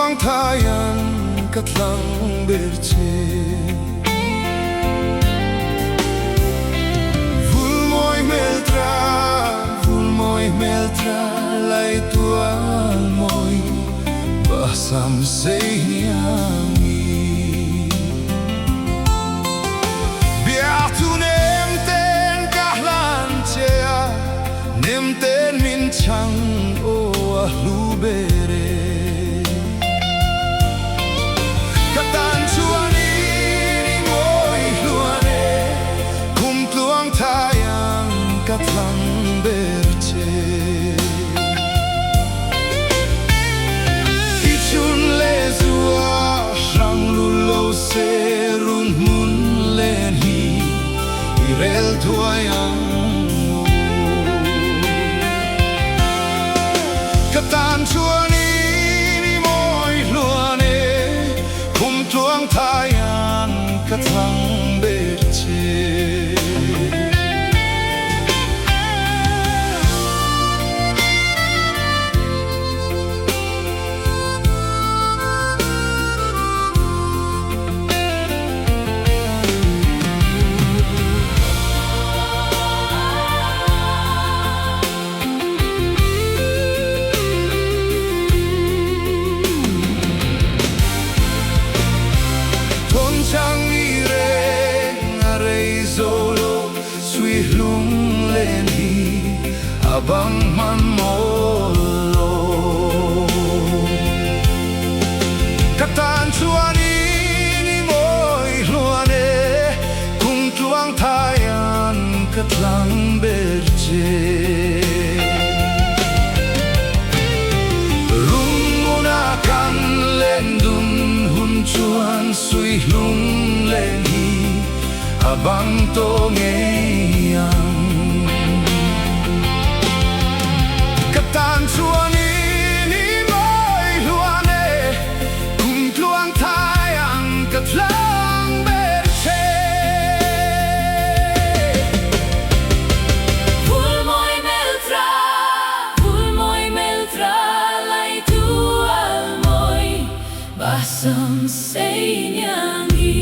tuang thayan katlang berche Vulmoy meltra lai tual moy basam seignami Biatu nemten kahlan chea nemten min chang o ahlubere Katan chuani ni moy luane kum tuang tayang katlang berche Ichun le zua shang lulo serun mun len hi irel tuayang Katan chuani ni moy luane kum tuang tayang katlang berche Abang man molo Katan chuani ni moy luane Kung tuang thayan katlang berche Lung munakan lendun hun chuan sui lung len hi Abang to ngeyang Katan chuani ni moy luane Kung tuang tayang katlang berche Vulmoy meltra lai tual moy basam seignami